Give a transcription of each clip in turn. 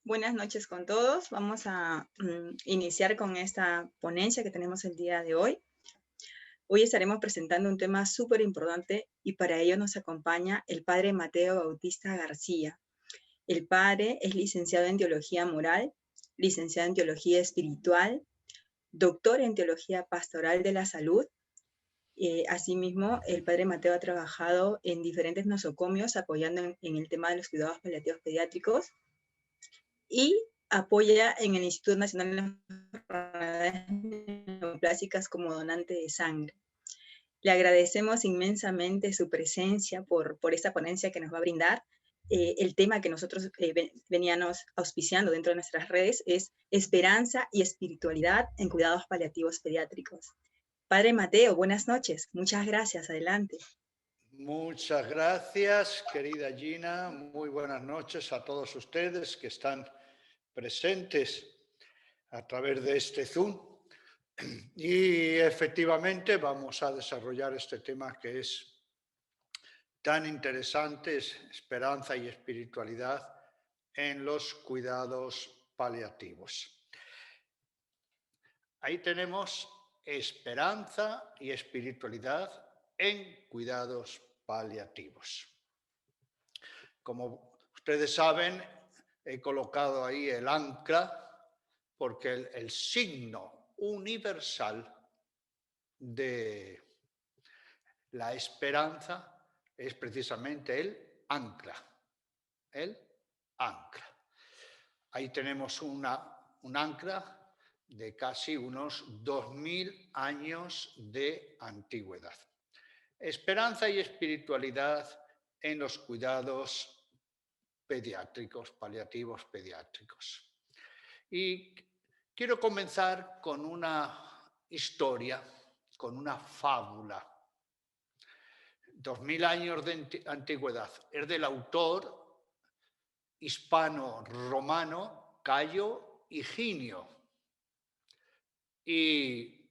Buenas noches con todos. Vamos a iniciar con esta ponencia que tenemos el día de hoy. Hoy estaremos presentando un tema súper importante y para ello nos acompaña el padre Mateo Bautista García. El padre es licenciado en Teología Moral, licenciado en Teología Espiritual, doctor en Teología Pastoral de la Salud. Asimismo, el padre Mateo ha trabajado en diferentes nosocomios apoyando en el tema de los cuidados paliativos pediátricos y apoya en el Instituto Nacional de Enfermedades Neoplásicas como donante de sangre. Le agradecemos inmensamente su presencia por esta ponencia que nos va a brindar. El tema que nosotros veníamos auspiciando dentro de nuestras redes es Esperanza y Espiritualidad en Cuidados Paliativos Pediátricos. Padre Mateo, buenas noches. Muchas gracias. Adelante. Muchas gracias, querida Gina. Muy buenas noches a todos ustedes que están presentes a través de este Zoom. Y efectivamente vamos a desarrollar este tema que es tan interesante, es esperanza y espiritualidad en los cuidados paliativos. Ahí tenemos esperanza y espiritualidad en cuidados paliativos. Como ustedes saben, he colocado ahí el ancla porque el signo universal de la esperanza es precisamente el ancla. El ancla. Ahí tenemos un ancla de casi unos 2000 años de antigüedad. Esperanza y espiritualidad en los cuidados pediátricos, paliativos pediátricos. Y quiero comenzar con una historia, con una fábula. 2000 años de antigüedad. Es del autor hispano-romano Cayo Higinio. Y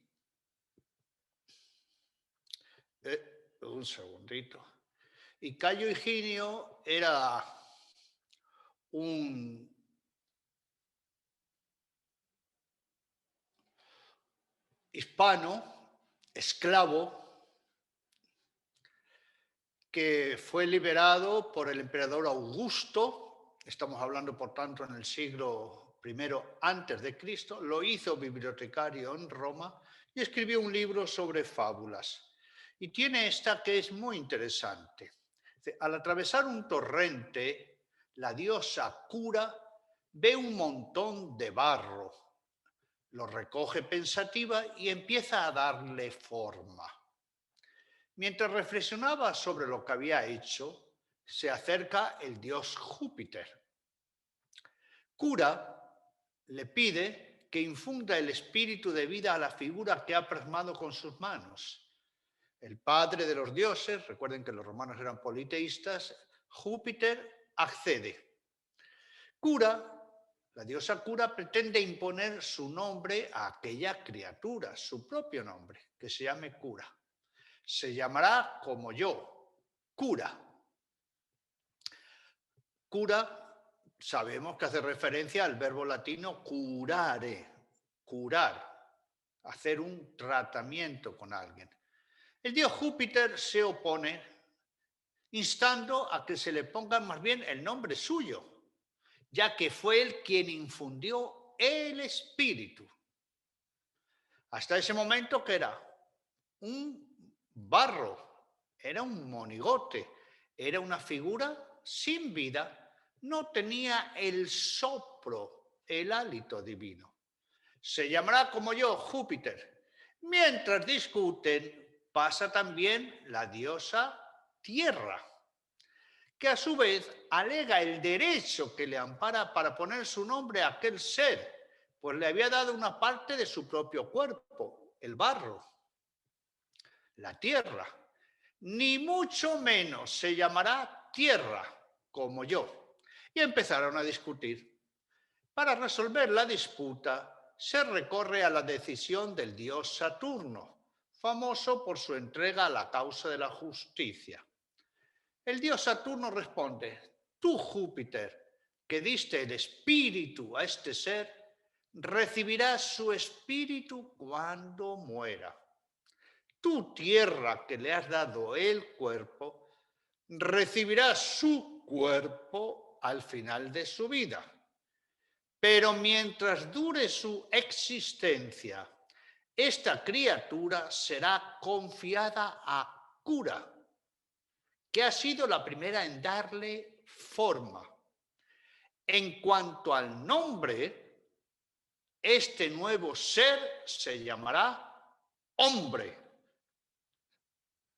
un segundito. Y Cayo Higinio era un hispano, esclavo, que fue liberado por el emperador Augusto. Estamos hablando, por tanto, en el siglo I antes de Cristo. Lo hizo bibliotecario en Roma y escribió un libro sobre fábulas. Y tiene esta que es muy interesante. Al atravesar un torrente, la diosa Cura ve un montón de barro. Lo recoge pensativa y empieza a darle forma. Mientras reflexionaba sobre lo que había hecho, se acerca el dios Júpiter. Cura le pide que infunda el espíritu de vida a la figura que ha plasmado con sus manos. El padre de los dioses, recuerden que los romanos eran politeístas, Júpiter accede. La diosa Cura pretende imponer su nombre a aquella criatura, su propio nombre, que se llame Cura. Se llamará como yo, Cura. Cura, sabemos que hace referencia al verbo latino curare, curar, hacer un tratamiento con alguien. El dios Júpiter se opone, instando a que se le ponga más bien el nombre suyo, ya que fue él quien infundió el espíritu. Hasta ese momento, que era un barro, era un monigote, era una figura sin vida, no tenía el soplo, el hálito divino. Se llamará como yo, Júpiter. Mientras discuten, pasa también la diosa Tierra, que a su vez alega el derecho que le ampara para poner su nombre a aquel ser, pues le había dado una parte de su propio cuerpo, el barro, la tierra. ni mucho menos se llamará tierra, como yo. Y empezaron a discutir. Para resolver la disputa, se recorre a la decisión del dios Saturno, famoso por su entrega a la causa de la justicia. El dios Saturno responde: tú, Júpiter, que diste el espíritu a este ser, recibirás su espíritu cuando muera. Tú, tierra, que le has dado el cuerpo, recibirá su cuerpo al final de su vida. Pero mientras dure su existencia, esta criatura será confiada a Cura, que ha sido la primera en darle forma. En cuanto al nombre, este nuevo ser se llamará hombre.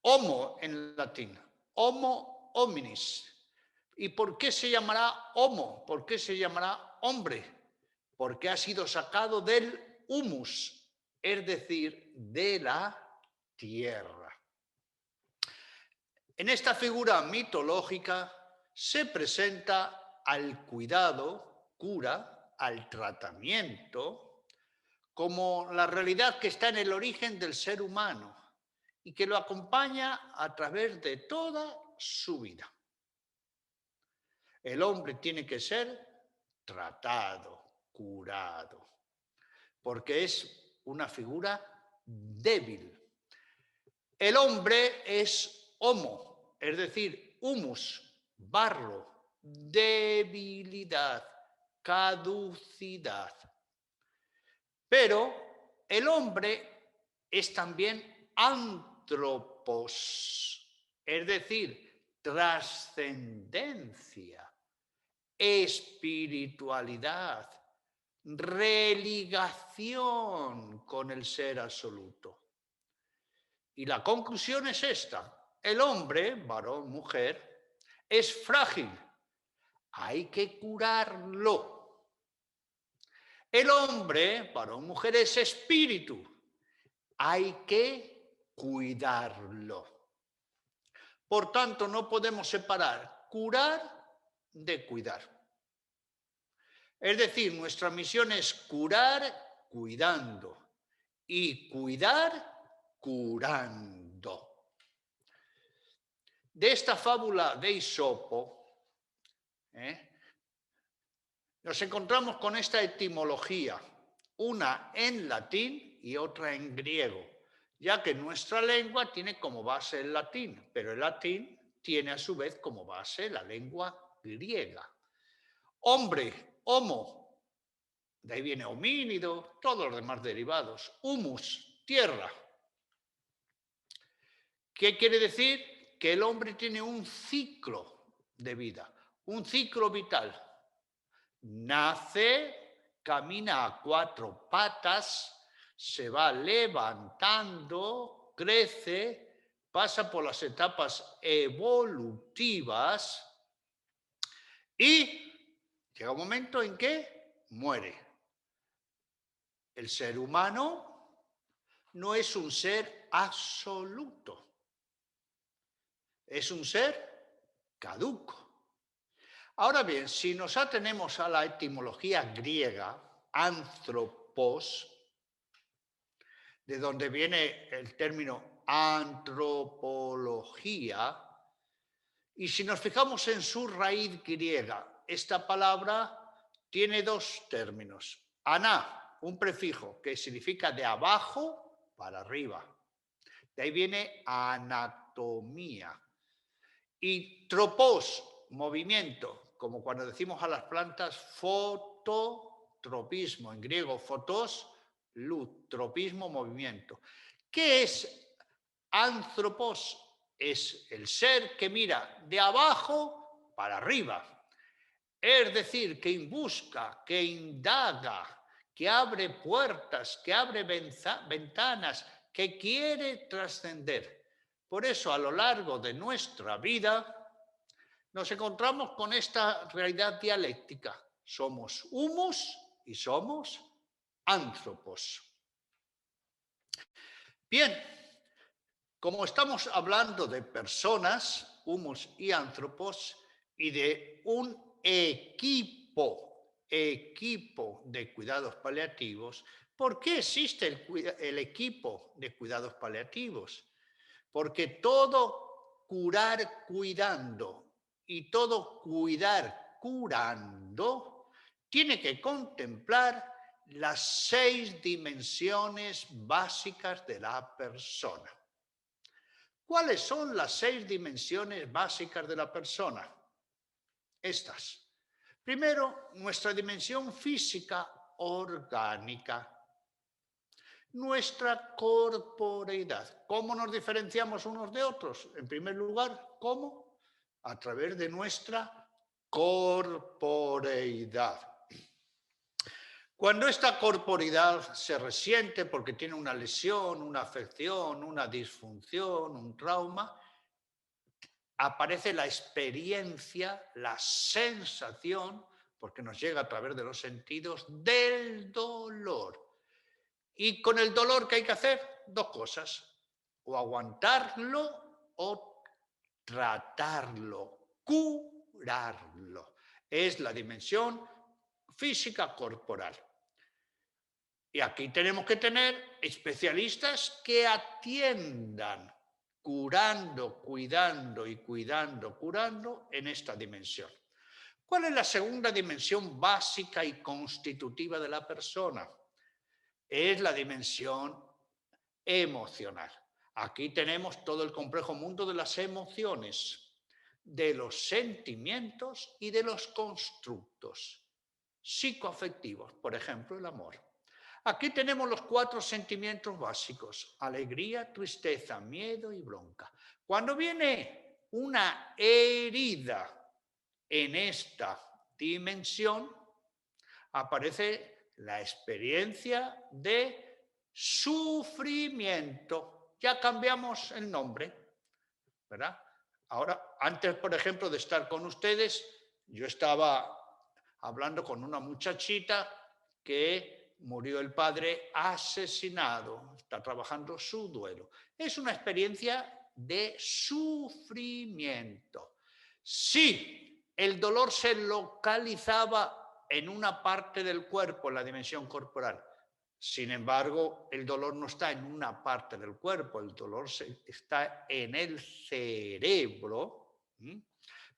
Homo en latín, homo hominis. ¿Y por qué se llamará homo? ¿Por qué se llamará hombre? Porque ha sido sacado del humus, es decir, de la tierra. En esta figura mitológica se presenta al cuidado, cura, al tratamiento, como la realidad que está en el origen del ser humano y que lo acompaña a través de toda su vida. El hombre tiene que ser tratado, curado, porque es una figura débil. El hombre es homo, es decir, humus, barro, debilidad, caducidad. Pero el hombre es también antropos, es decir, trascendencia, espiritualidad, religación con el ser absoluto. Y la conclusión es esta: el hombre, varón, mujer, es frágil, hay que curarlo. El hombre, varón, mujer, es espíritu, hay que cuidarlo. Por tanto, no podemos separar curar de cuidar. Es decir, nuestra misión es curar cuidando y cuidar curando. De esta fábula de Esopo, nos encontramos con esta etimología, una en latín y otra en griego, ya que nuestra lengua tiene como base el latín, pero el latín tiene a su vez como base la lengua griega. Hombre, homo, de ahí viene homínido, todos los demás derivados. Humus, tierra. ¿Qué quiere decir? Que el hombre tiene un ciclo de vida, un ciclo vital. Nace, camina a cuatro patas, se va levantando, crece, pasa por las etapas evolutivas y llega un momento en que muere. El ser humano no es un ser absoluto, es un ser caduco. Ahora bien, si nos atenemos a la etimología griega, anthropos, de donde viene el término antropología, y si nos fijamos en su raíz griega, esta palabra tiene dos términos. Aná, un prefijo que significa de abajo para arriba. De ahí viene anatomía. Y tropos, movimiento, como cuando decimos a las plantas fototropismo, en griego fotos, luz, tropismo, movimiento. ¿Qué es anthropos? Es el ser que mira de abajo para arriba, es decir, que busca, que indaga, que abre puertas, que abre ventanas, que quiere trascender. Por eso, a lo largo de nuestra vida, nos encontramos con esta realidad dialéctica. Somos humus y somos anthropos. Bien, como estamos hablando de personas, humos y antropos, y de un equipo de cuidados paliativos, ¿por qué existe el equipo de cuidados paliativos? Porque todo curar cuidando y todo cuidar curando tiene que contemplar las 6 dimensiones básicas de la persona. ¿Cuáles son las 6 dimensiones básicas de la persona? Estas. Primero, nuestra dimensión física orgánica. Nuestra corporeidad. ¿Cómo nos diferenciamos unos de otros? En primer lugar, ¿cómo? A través de nuestra corporeidad. Cuando esta corporeidad se resiente porque tiene una lesión, una afección, una disfunción, un trauma, aparece la experiencia, la sensación, porque nos llega a través de los sentidos, del dolor. Y con el dolor, ¿qué hay que hacer? 2 cosas. O aguantarlo o tratarlo, curarlo. Es la dimensión física corporal. Y aquí tenemos que tener especialistas que atiendan curando, cuidando y cuidando, curando en esta dimensión. ¿Cuál es la segunda dimensión básica y constitutiva de la persona? Es la dimensión emocional. Aquí tenemos todo el complejo mundo de las emociones, de los sentimientos y de los constructos psicoafectivos, por ejemplo, el amor. Aquí tenemos los 4 sentimientos básicos: alegría, tristeza, miedo y bronca. Cuando viene una herida en esta dimensión, aparece la experiencia de sufrimiento. Ya cambiamos el nombre, ¿verdad? Ahora, antes, por ejemplo, de estar con ustedes, yo estaba hablando con una muchachita que murió el padre asesinado, está trabajando su duelo. Es una experiencia de sufrimiento. Sí, el dolor se localizaba en una parte del cuerpo, en la dimensión corporal. Sin embargo, el dolor no está en una parte del cuerpo, el dolor está en el cerebro,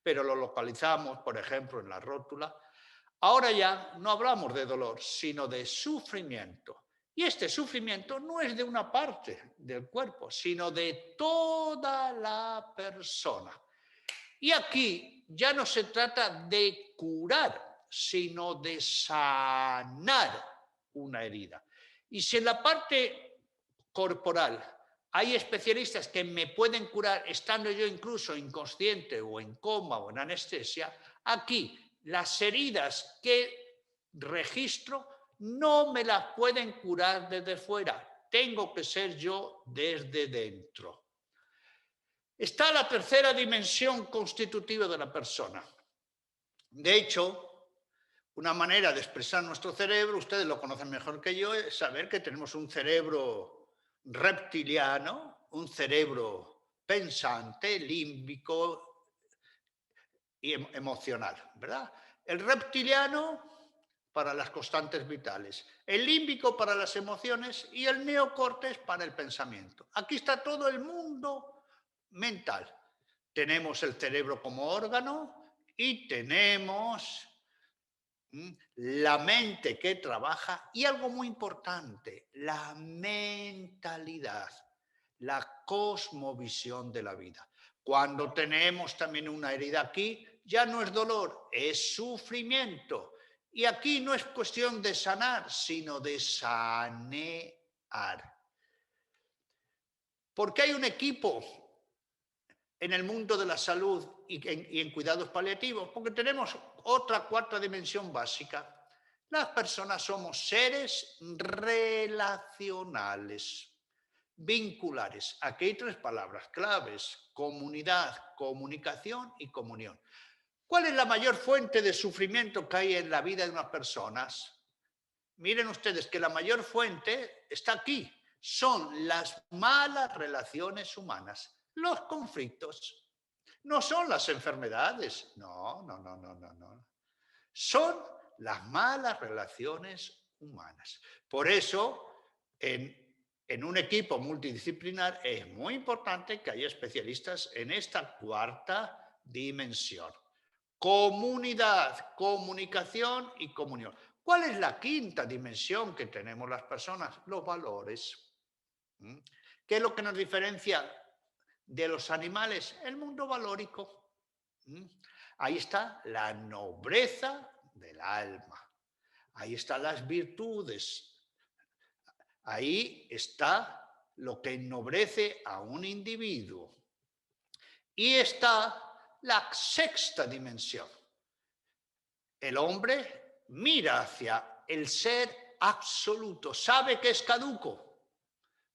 pero lo localizamos, por ejemplo, en la rótula. Ahora ya no hablamos de dolor, sino de sufrimiento. Y este sufrimiento no es de una parte del cuerpo, sino de toda la persona. Y aquí ya no se trata de curar, sino de sanar una herida. Y si en la parte corporal hay especialistas que me pueden curar estando yo incluso inconsciente o en coma o en anestesia, aquí las heridas que registro no me las pueden curar desde fuera. Tengo que ser yo desde dentro. Está la tercera dimensión constitutiva de la persona. De hecho, una manera de expresar nuestro cerebro, ustedes lo conocen mejor que yo, es saber que tenemos un cerebro reptiliano, un cerebro pensante, límbico y emocional, ¿verdad? El reptiliano para las constantes vitales, el límbico para las emociones y el neocórtex para el pensamiento. Aquí está todo el mundo mental. Tenemos el cerebro como órgano y tenemos la mente que trabaja y algo muy importante, la mentalidad, la cosmovisión de la vida. Cuando tenemos también una herida aquí, ya no es dolor, es sufrimiento. Y aquí no es cuestión de sanar, sino de sanear. Porque hay un equipo en el mundo de la salud y en cuidados paliativos, porque tenemos otra cuarta dimensión básica. Las personas somos seres relacionales, vinculares. Aquí hay 3 palabras claves: comunidad, comunicación y comunión. ¿Cuál es la mayor fuente de sufrimiento que hay en la vida de unas personas? Miren ustedes que la mayor fuente está aquí. son las malas relaciones humanas, los conflictos. No son las enfermedades, no, no, no, no, no, no. Son las malas relaciones humanas. Por eso, en un equipo multidisciplinar es muy importante que haya especialistas en esta cuarta dimensión. Comunidad, comunicación y comunión. ¿Cuál es la quinta dimensión que tenemos las personas? Los valores. ¿Mm? ¿Qué es lo que nos diferencia de los animales? El mundo valórico. ¿Mm? Ahí está la nobleza del alma. Ahí están las virtudes. Ahí está lo que ennoblece a un individuo. Y está la sexta dimensión. El hombre mira hacia el ser absoluto, sabe que es caduco,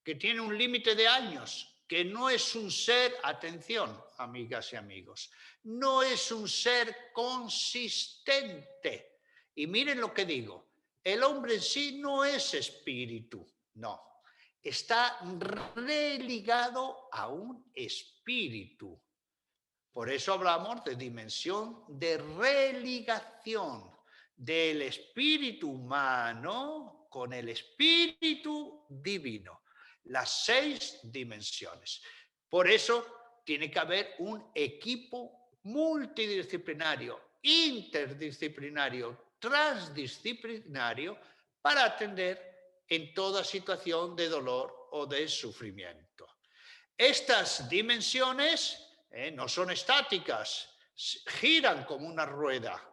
que tiene un límite de años, que no es un ser, atención, amigas y amigos, no es un ser consistente. Y miren lo que digo, el hombre en sí no es espíritu, no, está religado a un espíritu. Por eso hablamos de dimensión de religación del espíritu humano con el espíritu divino. Las 6 dimensiones. Por eso tiene que haber un equipo multidisciplinario, interdisciplinario, transdisciplinario para atender en toda situación de dolor o de sufrimiento. Estas dimensiones no son estáticas, giran como una rueda.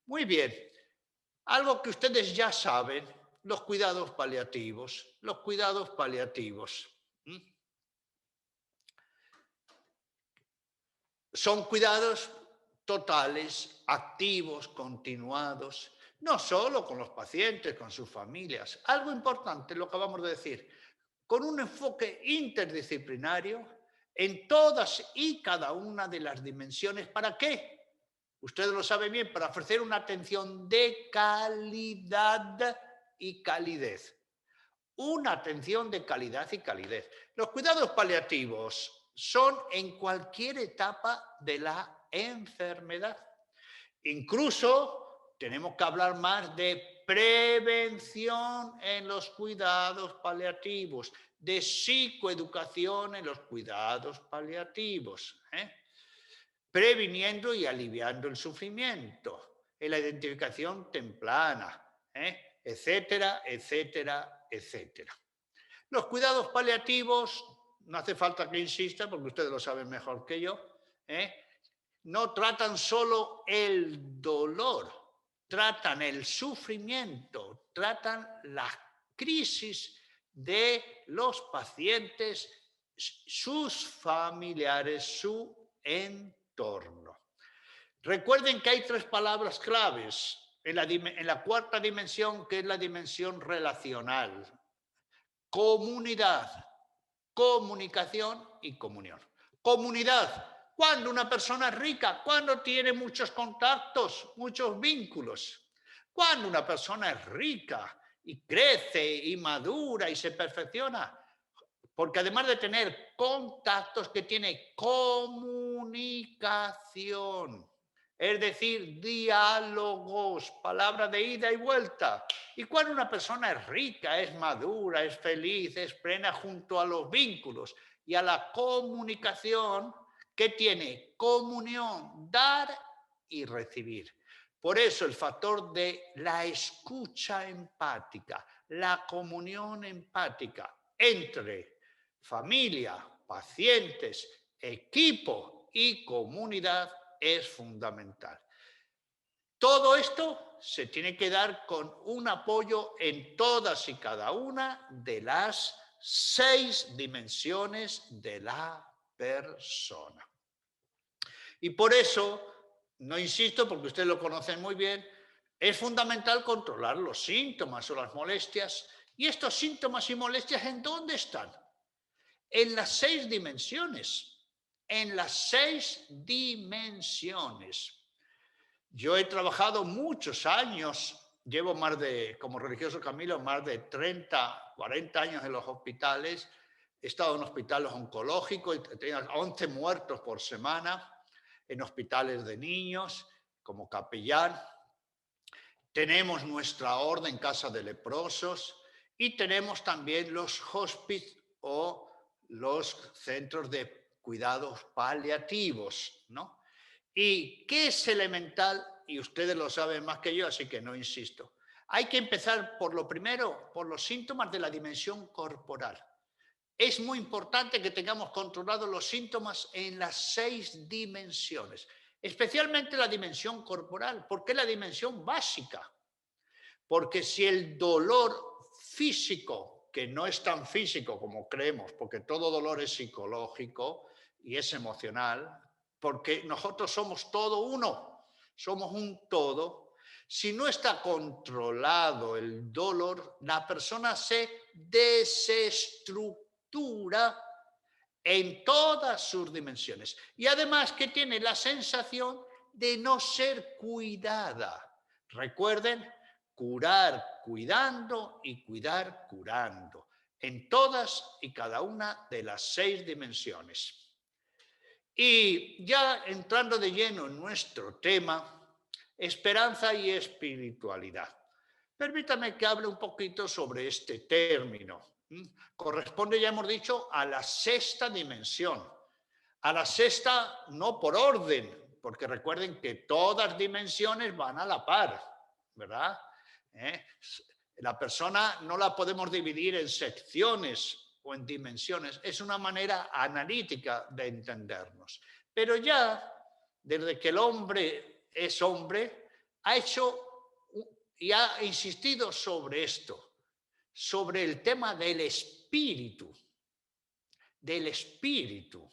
Muy bien, algo que ustedes ya saben, los cuidados paliativos. Los cuidados paliativos. Son cuidados totales, activos, continuados, no solo con los pacientes, con sus familias. Algo importante, lo que acabamos de decir, con un enfoque interdisciplinario en todas y cada una de las dimensiones. ¿Para qué? Ustedes lo saben bien, para ofrecer una atención de calidad y calidez. Una atención de calidad y calidez. Los cuidados paliativos son en cualquier etapa de la enfermedad. Incluso tenemos que hablar más de prevención en los cuidados paliativos, de psicoeducación en los cuidados paliativos, previniendo y aliviando el sufrimiento, en la identificación temprana, etcétera, etcétera, etcétera. Los cuidados paliativos, no hace falta que insista porque ustedes lo saben mejor que yo, no tratan solo el dolor, tratan el sufrimiento, tratan la crisis de los pacientes, sus familiares, su entorno. Recuerden que hay 3 palabras claves en la cuarta dimensión, que es la dimensión relacional. Comunidad, comunicación y comunión. Comunidad. Cuando una persona es rica, cuando tiene muchos contactos, muchos vínculos. Cuando una persona es rica y crece y madura y se perfecciona, porque además de tener contactos, que tiene comunicación, es decir, diálogos, palabras de ida y vuelta. Y cuando una persona es rica, es madura, es feliz, es plena junto a los vínculos y a la comunicación, que tiene comunión, dar y recibir. Por eso el factor de la escucha empática, la comunión empática entre familia, pacientes, equipo y comunidad es fundamental. Todo esto se tiene que dar con un apoyo en todas y cada una de las 6 dimensiones de la persona. Y por eso, no insisto porque ustedes lo conocen muy bien, es fundamental controlar los síntomas o las molestias. ¿Y estos síntomas y molestias en dónde están? En las 6 dimensiones. En las 6 dimensiones. Yo he trabajado muchos años llevo como religioso Camilo, más de 30, 40 años en los hospitales. He estado en hospitales oncológicos y tenía 11 muertos por semana, en hospitales de niños, como capellán. Tenemos nuestra orden Casa de Leprosos y tenemos también los hospices o los centros de cuidados paliativos, ¿no? ¿Y qué es elemental? Y ustedes lo saben más que yo, así que no insisto. Hay que empezar por lo primero, por los síntomas de la dimensión corporal. Es muy importante que tengamos controlados los síntomas en las 6 dimensiones, especialmente la dimensión corporal, porque es la dimensión básica. Porque si el dolor físico, que no es tan físico como creemos, porque todo dolor es psicológico y es emocional, porque nosotros somos todo uno, somos un todo. Si no está controlado el dolor, la persona se desestructura en todas sus dimensiones. Y además que tiene la sensación de no ser cuidada. Recuerden, curar cuidando y cuidar curando, en todas y cada una de las 6 dimensiones. Y ya entrando de lleno en nuestro tema, esperanza y espiritualidad. Permítame que hable un poquito sobre este término. Corresponde, ya hemos dicho, a la 6ª dimensión. A la 6ª no por orden, porque recuerden que todas dimensiones van a la par, ¿verdad? La persona no la podemos dividir en secciones o en dimensiones. Es una manera analítica de entendernos. Pero ya, desde que el hombre es hombre, ha hecho y ha insistido sobre esto, sobre el tema del espíritu. Del espíritu.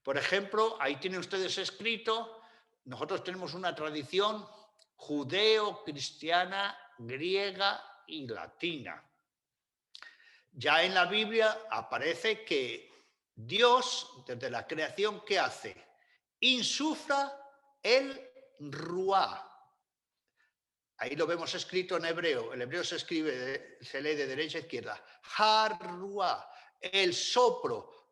Por ejemplo, ahí tienen ustedes escrito, nosotros tenemos una tradición judeo-cristiana, griega y latina. Ya en la Biblia aparece que Dios, desde la creación, ¿qué hace? Insufla el ruá. Ahí lo vemos escrito en hebreo. El hebreo se lee de derecha a izquierda. Har-ruá, el soplo,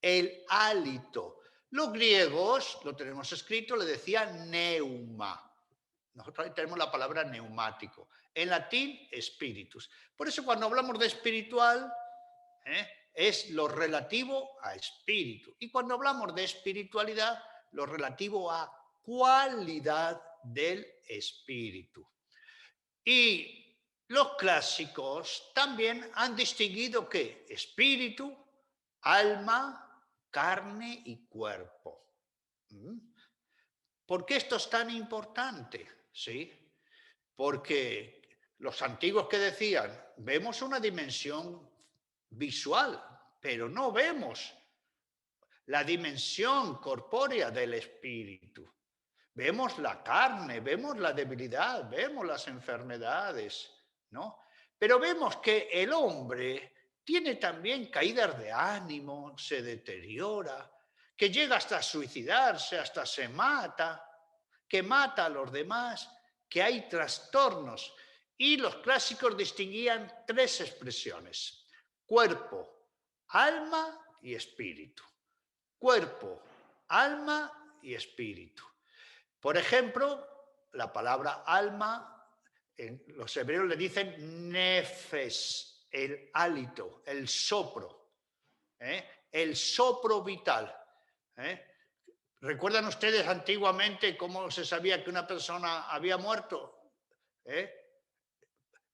el hálito. Los griegos, lo tenemos escrito, le decían neuma. Nosotros ahí tenemos la palabra neumático. En latín, spiritus. Por eso cuando hablamos de espiritual, es lo relativo a espíritu. Y cuando hablamos de espiritualidad, lo relativo a cualidad del espíritu. Y los clásicos también han distinguido que espíritu, alma, carne y cuerpo. ¿Por qué esto es tan importante? ¿Sí? Porque los antiguos que decían, vemos una dimensión visual, pero no vemos la dimensión corpórea del espíritu. Vemos la carne, vemos la debilidad, vemos las enfermedades, ¿no? Pero vemos que el hombre tiene también caídas de ánimo, se deteriora, que llega hasta suicidarse, hasta se mata, que mata a los demás, que hay trastornos. Y los clásicos distinguían 3 expresiones: cuerpo, alma y espíritu. Cuerpo, alma y espíritu. Por ejemplo, la palabra alma, los hebreos le dicen nefes, el hálito, el sopro, el sopro vital. ¿Recuerdan ustedes antiguamente cómo se sabía que una persona había muerto?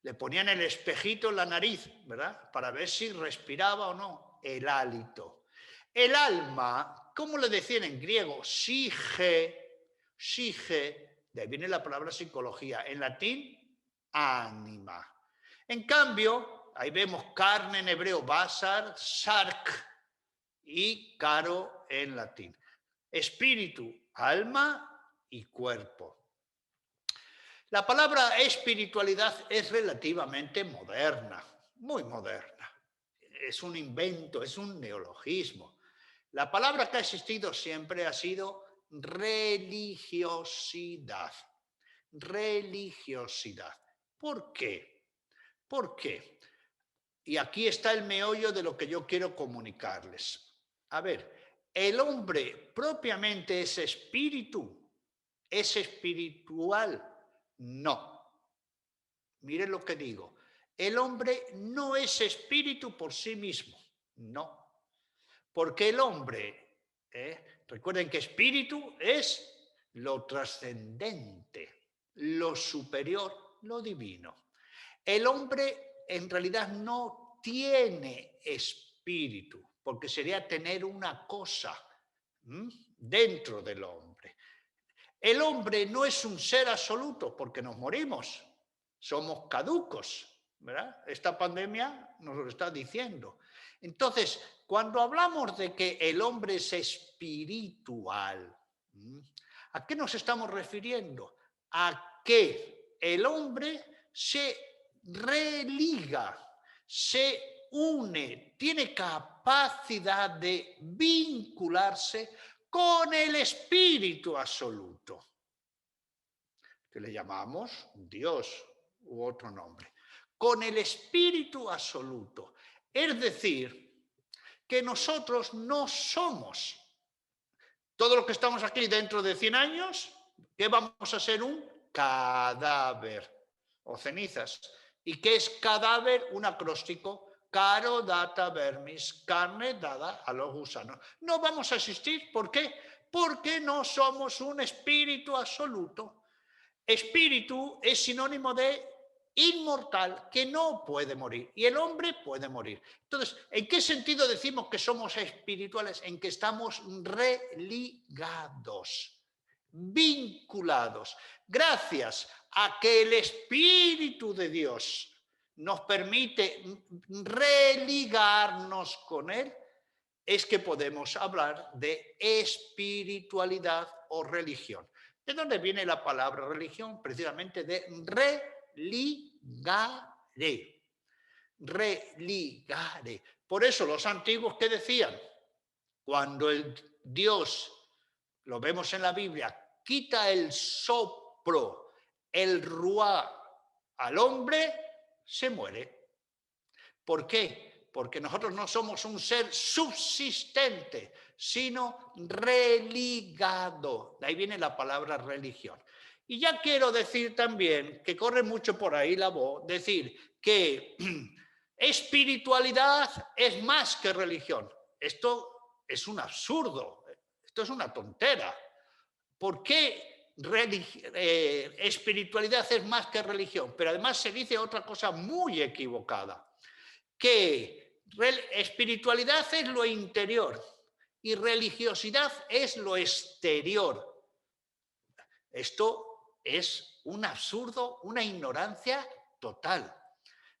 Le ponían el espejito en la nariz, ¿verdad? Para ver si respiraba o no. El hálito. El alma, ¿cómo le decían en griego? Sige, de ahí viene la palabra psicología. En latín, ánima. En cambio, ahí vemos carne en hebreo, basar, sark, y caro en latín. Espíritu, alma y cuerpo. La palabra espiritualidad es relativamente moderna, muy moderna. Es un invento, es un neologismo. La palabra que ha existido siempre ha sido religiosidad. religiosidad. ¿Por qué? ¿Por qué? Y aquí está el meollo de lo que yo quiero comunicarles. A ver, ¿el hombre propiamente es espíritu? ¿Es espiritual? No. Miren lo que digo. El hombre no es espíritu por sí mismo. No. Porque el hombre, recuerden que espíritu es lo trascendente, lo superior, lo divino. El hombre en realidad no tiene espíritu, porque sería tener una cosa dentro del hombre. El hombre no es un ser absoluto porque nos morimos, somos caducos, ¿verdad? Esta pandemia nos lo está diciendo. Entonces, cuando hablamos de que el hombre es espiritual, ¿a qué nos estamos refiriendo? A que el hombre se religa, se une, tiene capacidad de vincularse con el espíritu absoluto, que le llamamos Dios u otro nombre, con el espíritu absoluto. Es decir, que nosotros no somos, todo lo que estamos aquí dentro de 100 años, que vamos a ser un cadáver o cenizas. ¿Y qué es cadáver? Un acróstico. Caro data vermis, carne dada a los gusanos. No vamos a existir. ¿Por qué? Porque no somos un espíritu absoluto. Espíritu es sinónimo de inmortal, que no puede morir. Y el hombre puede morir. Entonces, ¿en qué sentido decimos que somos espirituales? En que estamos religados, vinculados, gracias a que el Espíritu de Dios nos permite religarnos con Él, es que podemos hablar de espiritualidad o religión. ¿De dónde viene la palabra religión? Precisamente de religare. Religare. Por eso los antiguos que decían, cuando el Dios, lo vemos en la Biblia, quita el soplo, el ruá al hombre, se muere. ¿Por qué? Porque nosotros no somos un ser subsistente, sino religado. De ahí viene la palabra religión. Y ya quiero decir también, que corre mucho por ahí la voz, decir que espiritualidad es más que religión. Esto es un absurdo, esto es una tontera. ¿Por qué espiritualidad es más que religión? Pero además se dice otra cosa muy equivocada, que espiritualidad es lo interior y religiosidad es lo exterior. Esto es un absurdo, una ignorancia total.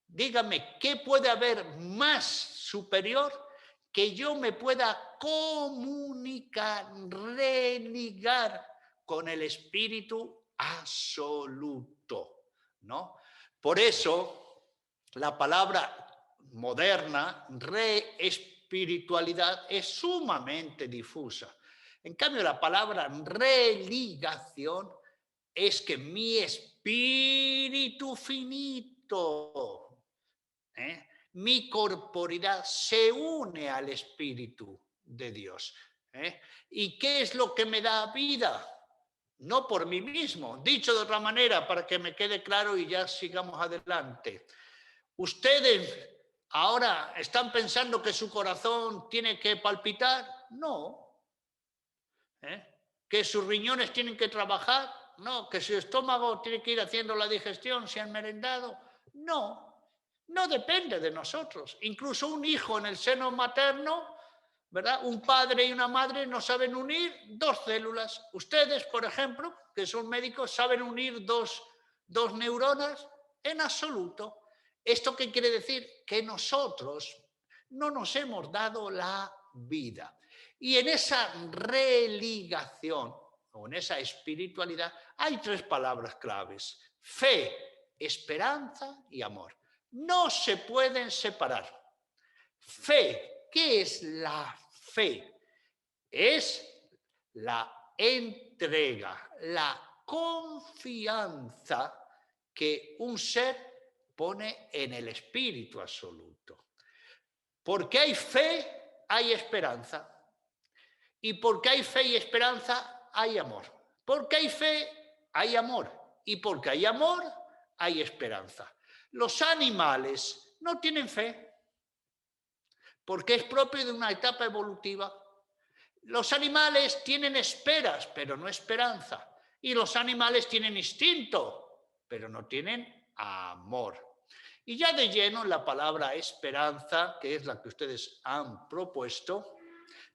Dígame, ¿qué puede haber más superior que yo me pueda comunicar, religar con el espíritu absoluto? ¿No? Por eso, la palabra moderna, reespiritualidad, es sumamente difusa. En cambio, la palabra religación es que mi espíritu finito, mi corporidad se une al espíritu de Dios. ¿Y qué es lo que me da vida? No por mí mismo. Dicho de otra manera, para que me quede claro y ya sigamos adelante. ¿Ustedes ahora están pensando que su corazón tiene que palpitar? No. ¿Que sus riñones tienen que trabajar? No. ¿Que su estómago tiene que ir haciendo la digestión si han merendado? No. No depende de nosotros. Incluso un hijo en el seno materno, ¿verdad? Un padre y una madre no saben unir dos células. Ustedes, por ejemplo, que son médicos, ¿saben unir dos neuronas? En absoluto. ¿Esto qué quiere decir? Que nosotros no nos hemos dado la vida. Y en esa religación, o en esa espiritualidad, hay tres palabras claves: fe, esperanza y amor. No se pueden separar. Fe, ¿qué es la fe? Es la entrega, la confianza que un ser pone en el espíritu absoluto. Porque hay fe, hay esperanza. Y porque hay fe y esperanza, hay amor. Porque hay fe, hay amor. Y porque hay amor, hay esperanza. Los animales no tienen fe, porque es propio de una etapa evolutiva. Los animales tienen esperas, pero no esperanza. Y los animales tienen instinto, pero no tienen amor. Y ya de lleno la palabra esperanza, que es la que ustedes han propuesto,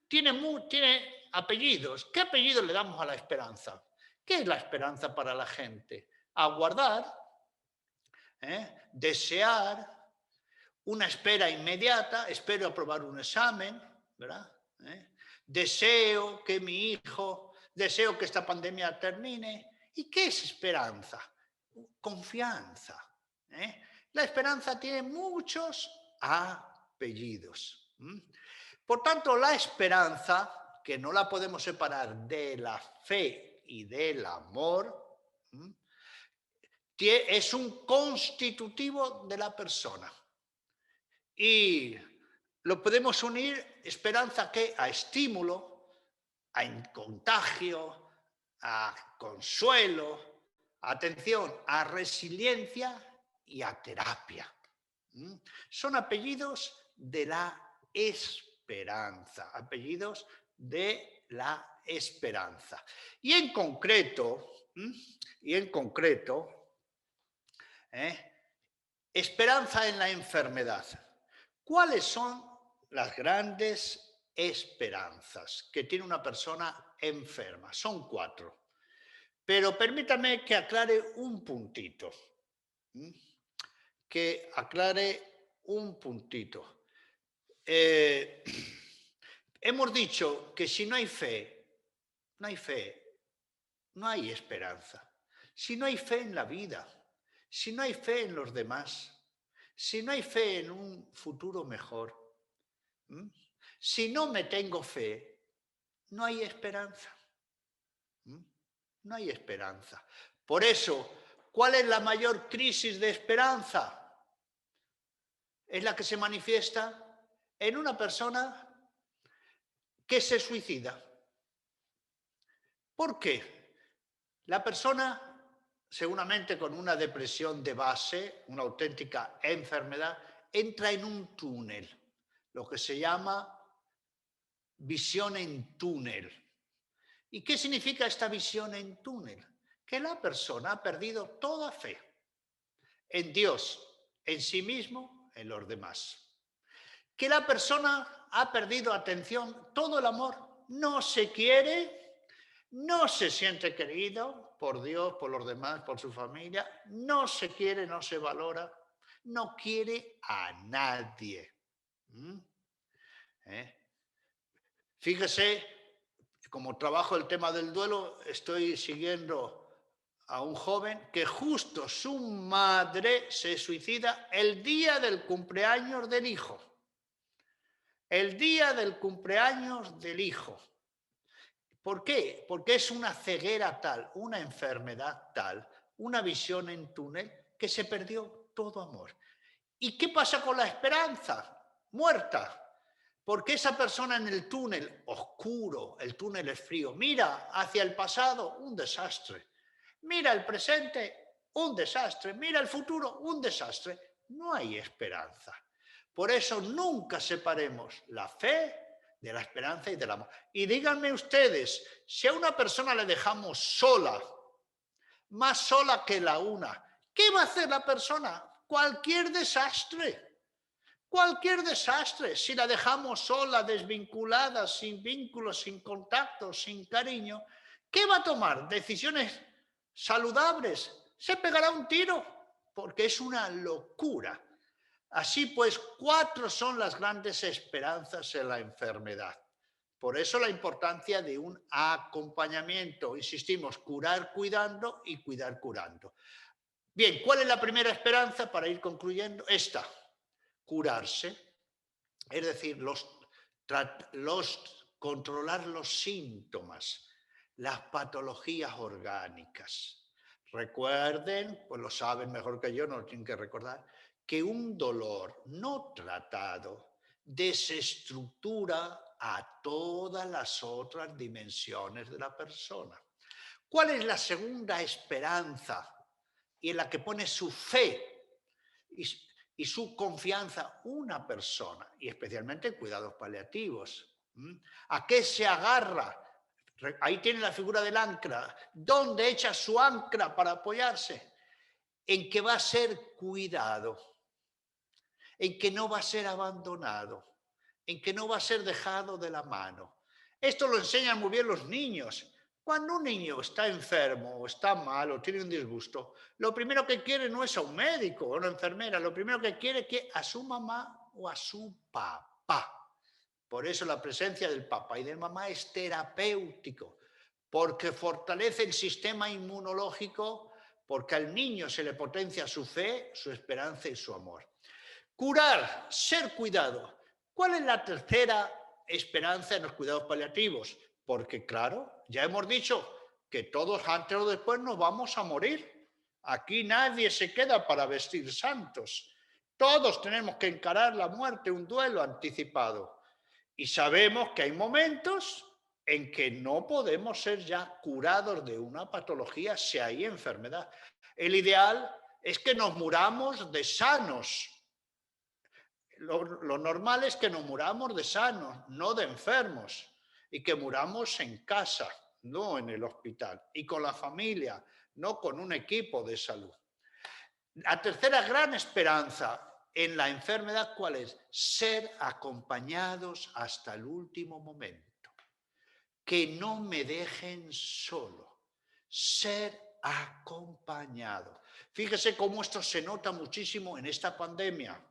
tiene apellidos. ¿Qué apellido le damos a la esperanza? ¿Qué es la esperanza para la gente? Aguardar, desear, una espera inmediata, espero aprobar un examen, ¿verdad? Deseo que mi hijo, deseo que esta pandemia termine. ¿Y qué es esperanza? Confianza. La esperanza tiene muchos apellidos. Por tanto, la esperanza, que no la podemos separar de la fe y del amor, es un constitutivo de la persona. Y lo podemos unir, esperanza, ¿qué? A estímulo, a contagio, a consuelo, atención, a resiliencia y a terapia. Son apellidos de la esperanza, apellidos de la esperanza. Y en concreto, esperanza en la enfermedad. ¿Cuáles son las grandes esperanzas que tiene una persona enferma? Son 4. Pero permítame que aclare un puntito. Que aclare un puntito. Hemos dicho que si no hay fe, no hay fe, no hay esperanza. Si no hay fe en la vida, si no hay fe en los demás, si no hay fe en un futuro mejor, si no me tengo fe, no hay esperanza. No hay esperanza. Por eso, ¿cuál es la mayor crisis de esperanza? Es la que se manifiesta en una persona que se suicida. ¿Por qué? La persona, seguramente con una depresión de base, una auténtica enfermedad, entra en un túnel, lo que se llama visión en túnel. ¿Y qué significa esta visión en túnel? Que la persona ha perdido toda fe en Dios, en sí mismo, en los demás. Que la persona ha perdido atención, todo el amor, no se quiere, no se siente querido por Dios, por los demás, por su familia, no se quiere, no se valora, no quiere a nadie. Fíjese, como trabajo el tema del duelo, estoy siguiendo a un joven que justo su madre se suicida el día del cumpleaños del hijo. El día del cumpleaños del hijo. ¿Por qué? Porque es una ceguera tal, una enfermedad tal, una visión en túnel, que se perdió todo amor. ¿Y qué pasa con la esperanza? Muerta. Porque esa persona en el túnel oscuro, el túnel es frío, mira hacia el pasado, un desastre. Mira el presente, un desastre. Mira el futuro, un desastre. No hay esperanza. Por eso nunca separemos la fe de la esperanza y del amor. Y díganme ustedes, si a una persona le dejamos sola, más sola que la una, ¿qué va a hacer la persona? Cualquier desastre. Cualquier desastre, si la dejamos sola, desvinculada, sin vínculos, sin contacto, sin cariño, ¿qué va a tomar? ¿Decisiones saludables? Se pegará un tiro, porque es una locura. Así pues, 4 son las grandes esperanzas en la enfermedad. Por eso la importancia de un acompañamiento. Insistimos, curar cuidando y cuidar curando. Bien, ¿cuál es la primera esperanza para ir concluyendo? Esta. Curarse, es decir, controlar los síntomas. las patologías orgánicas. Recuerden, pues lo saben mejor que yo, no lo tienen que recordar, que un dolor no tratado desestructura a todas las otras dimensiones de la persona. ¿Cuál es la segunda esperanza y en la que pone su fe y su confianza una persona, y especialmente cuidados paliativos? ¿A qué se agarra? Ahí tiene la figura del ancla. ¿Dónde echa su ancla para apoyarse? En que va a ser cuidado, en que no va a ser abandonado, en que no va a ser dejado de la mano. Esto lo enseñan muy bien los niños. Cuando un niño está enfermo o está mal o tiene un disgusto, lo primero que quiere no es a un médico o a una enfermera, lo primero que quiere es que a su mamá o a su papá. Por eso la presencia del papá y de mamá es terapéutico, porque fortalece el sistema inmunológico, porque al niño se le potencia su fe, su esperanza y su amor. Curar, ser cuidado. ¿Cuál es la tercera esperanza en los cuidados paliativos? Porque claro, ya hemos dicho que todos antes o después nos vamos a morir. Aquí nadie se queda para vestir santos. Todos tenemos que encarar la muerte, un duelo anticipado. Y sabemos que hay momentos en que no podemos ser ya curados de una patología si hay enfermedad. El ideal es que nos muramos de sanos. Lo normal es que nos muramos de sanos, no de enfermos, y que muramos en casa, no en el hospital, y con la familia, no con un equipo de salud. La tercera gran esperanza en la enfermedad, ¿cuál es? Ser acompañados hasta el último momento. Que no me dejen solo. Ser acompañado. Fíjese cómo esto se nota muchísimo en esta pandemia.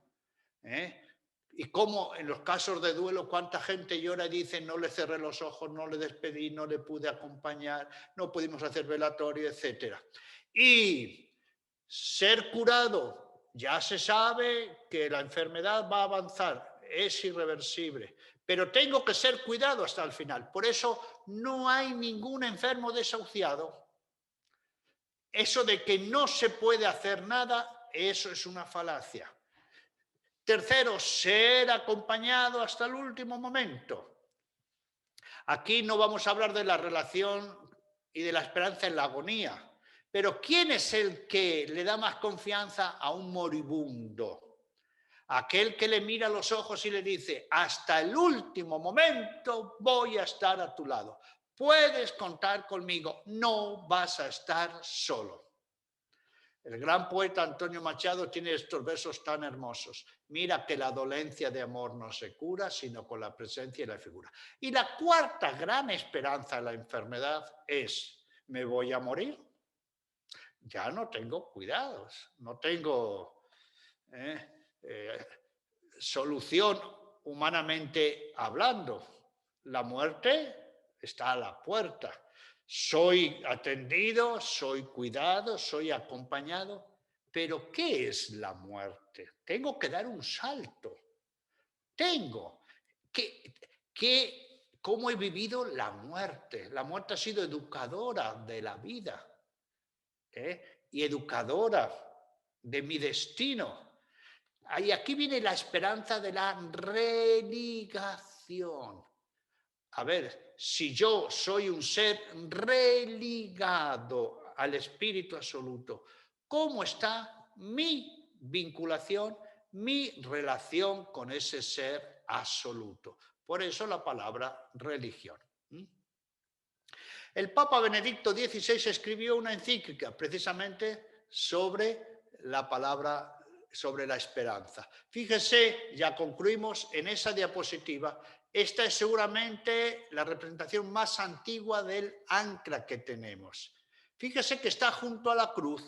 Y cómo en los casos de duelo, cuánta gente llora y dice: no le cerré los ojos, no le despedí, no le pude acompañar, no pudimos hacer velatorio, etc. Y ser curado, ya se sabe que la enfermedad va a avanzar, es irreversible, pero tengo que ser cuidado hasta el final. Por eso no hay ningún enfermo desahuciado. Eso de que no se puede hacer nada, eso es una falacia. Tercero, ser acompañado hasta el último momento. Aquí no vamos a hablar de la relación y de la esperanza en la agonía, pero ¿quién es el que le da más confianza a un moribundo? Aquel que le mira a los ojos y le dice: hasta el último momento voy a estar a tu lado. Puedes contar conmigo, no vas a estar solo. El gran poeta Antonio Machado tiene estos versos tan hermosos. Mira que la dolencia de amor no se cura, sino con la presencia y la figura. Y la cuarta gran esperanza de la enfermedad es: ¿me voy a morir? Ya no tengo cuidados, no tengo solución humanamente hablando. La muerte está a la puerta. Soy atendido, soy cuidado, soy acompañado. Pero ¿qué es la muerte? Tengo que dar un salto. Tengo. ¿Cómo he vivido la muerte? La muerte ha sido educadora de la vida, y educadora de mi destino. Y aquí viene la esperanza de la religación. A ver, si yo soy un ser religado al Espíritu Absoluto, ¿cómo está mi vinculación, mi relación con ese ser absoluto? Por eso la palabra religión. El Papa Benedicto XVI escribió una encíclica precisamente sobre la palabra, sobre la esperanza. Fíjese, ya concluimos en esa diapositiva. Esta es seguramente la representación más antigua del ancla que tenemos. Fíjese que está junto a la cruz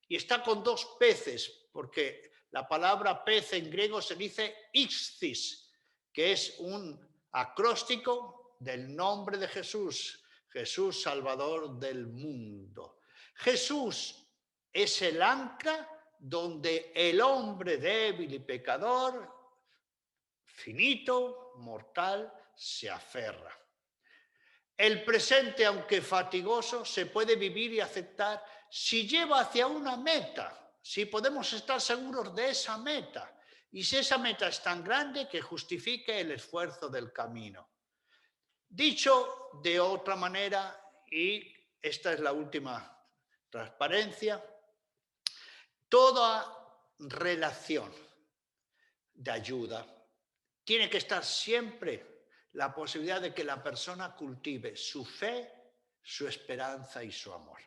y está con dos peces, porque la palabra pez en griego se dice ixtis, que es un acróstico del nombre de Jesús, Jesús Salvador del mundo. Jesús es el ancla donde el hombre débil y pecador, finito, mortal, se aferra. El presente, aunque fatigoso, se puede vivir y aceptar si lleva hacia una meta, si podemos estar seguros de esa meta y si esa meta es tan grande que justifique el esfuerzo del camino. Dicho de otra manera, y esta es la última transparencia, toda relación de ayuda tiene que estar siempre la posibilidad de que la persona cultive su fe, su esperanza y su amor.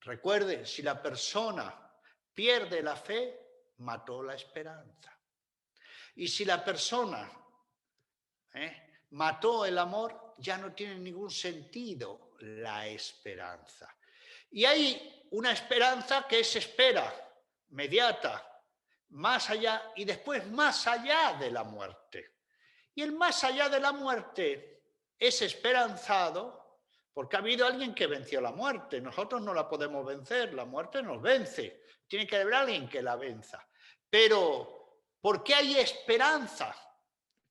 Recuerde, si la persona pierde la fe, mató la esperanza. Y si la persona mató el amor, ya no tiene ningún sentido la esperanza. Y hay una esperanza que es espera, mediata, más allá y después más allá de la muerte. Y el más allá de la muerte es esperanzado porque ha habido alguien que venció la muerte. Nosotros no la podemos vencer, la muerte nos vence. Tiene que haber alguien que la venza. Pero, ¿por qué hay esperanza?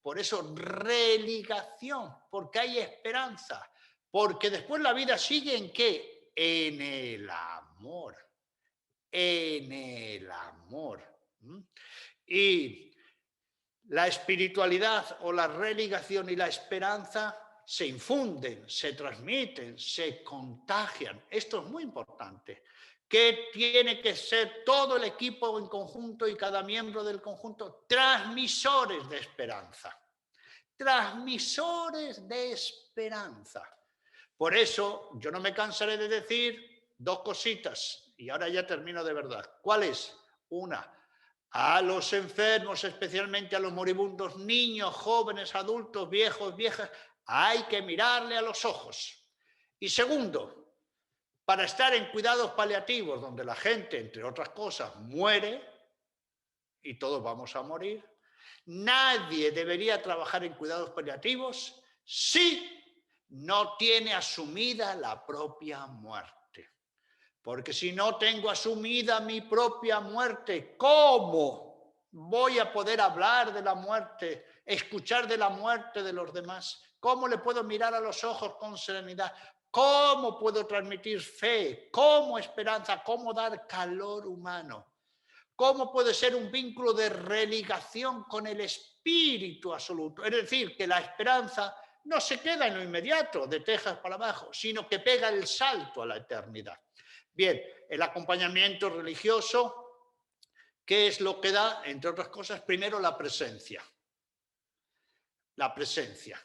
Por eso, religación, porque hay esperanza. Porque después la vida sigue ¿en qué? En el amor. En el amor. Y la espiritualidad o la religación y la esperanza se infunden, se transmiten, se contagian. Esto es muy importante. Que tiene que ser todo el equipo en conjunto y cada miembro del conjunto transmisores de esperanza. Transmisores de esperanza. Por eso yo no me cansaré de decir dos cositas, y ahora ya termino de verdad. ¿Cuál es? Una, a los enfermos, especialmente a los moribundos, niños, jóvenes, adultos, viejos, viejas, hay que mirarle a los ojos. Y segundo, para estar en cuidados paliativos, donde la gente, entre otras cosas, muere, y todos vamos a morir, nadie debería trabajar en cuidados paliativos si no tiene asumida la propia muerte. Porque si no tengo asumida mi propia muerte, ¿cómo voy a poder hablar de la muerte, escuchar de la muerte de los demás? ¿Cómo le puedo mirar a los ojos con serenidad? ¿Cómo puedo transmitir fe? ¿Cómo esperanza? ¿Cómo dar calor humano? ¿Cómo puede ser un vínculo de religación con el espíritu absoluto? Es decir, que la esperanza no se queda en lo inmediato, de Texas para abajo, sino que pega el salto a la eternidad. Bien, el acompañamiento religioso, ¿qué es lo que da? Entre otras cosas, primero la presencia. La presencia.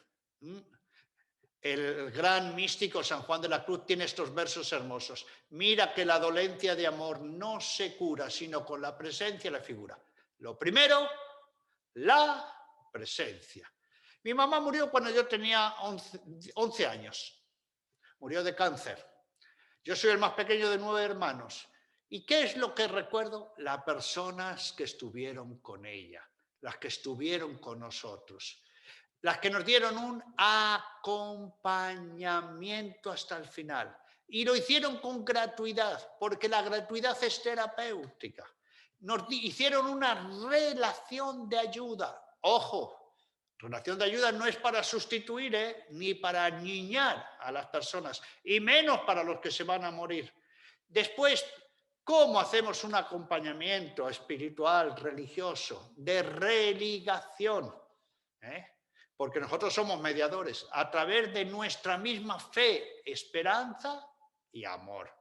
El gran místico San Juan de la Cruz tiene estos versos hermosos. Mira que la dolencia de amor no se cura, sino con la presencia y la figura. Lo primero, la presencia. Mi mamá murió cuando yo tenía 11 años. Murió de cáncer. Yo soy el más pequeño de 9 hermanos. ¿Y qué es lo que recuerdo? Las personas que estuvieron con ella, las que estuvieron con nosotros, las que nos dieron un acompañamiento hasta el final. Y lo hicieron con gratuidad, porque la gratuidad es terapéutica. Nos hicieron una relación de ayuda. Ojo, relación de ayuda no es para sustituir, ni para niñar a las personas, y menos para los que se van a morir. Después, ¿cómo hacemos un acompañamiento espiritual, religioso, de religación? Porque nosotros somos mediadores a través de nuestra misma fe, esperanza y amor.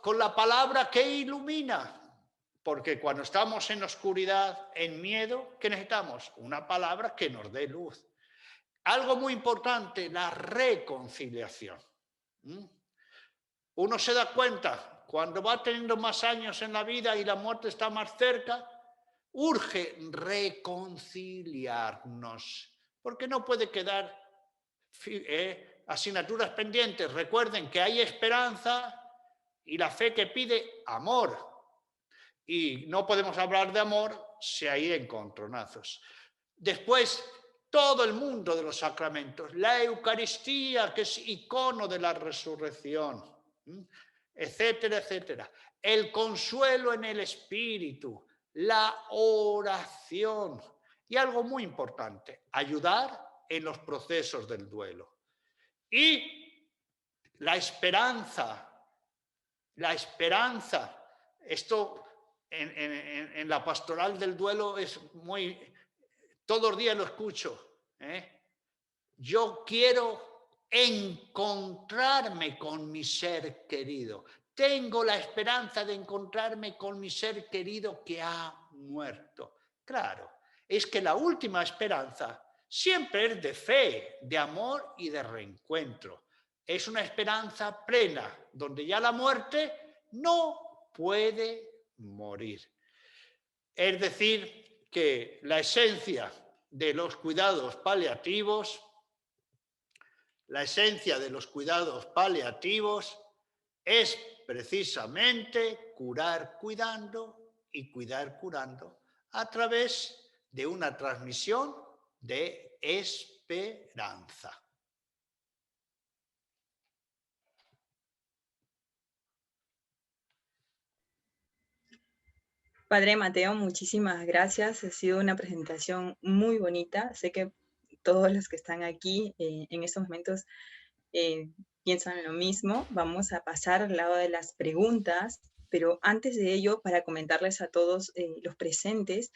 Con la palabra que ilumina. Porque cuando estamos en oscuridad, en miedo, ¿qué necesitamos? Una palabra que nos dé luz. Algo muy importante, la reconciliación. Uno se da cuenta, cuando va teniendo más años en la vida y la muerte está más cerca, urge reconciliarnos, porque no puede quedar asignaturas pendientes. Recuerden que hay esperanza y la fe que pide amor. Y no podemos hablar de amor si hay encontronazos. Después, todo el mundo de los sacramentos, la Eucaristía, que es icono de la resurrección, etcétera, etcétera. El consuelo en el Espíritu, la oración. Y algo muy importante, ayudar en los procesos del duelo. Y la esperanza, esto en la pastoral del duelo es muy, todos los días lo escucho, ¿eh? Yo quiero encontrarme con mi ser querido. Tengo la esperanza de encontrarme con mi ser querido que ha muerto. Claro, es que la última esperanza siempre es de fe, de amor y de reencuentro. Es una esperanza plena, donde ya la muerte no puede morir. Es decir, que la esencia de los cuidados paliativos, es precisamente curar cuidando y cuidar curando a través de una transmisión de esperanza. Padre Mateo, muchísimas gracias. Ha sido una presentación muy bonita. Sé que todos los que están aquí en estos momentos piensan lo mismo. Vamos a pasar al lado de las preguntas, pero antes de ello, para comentarles a todos los presentes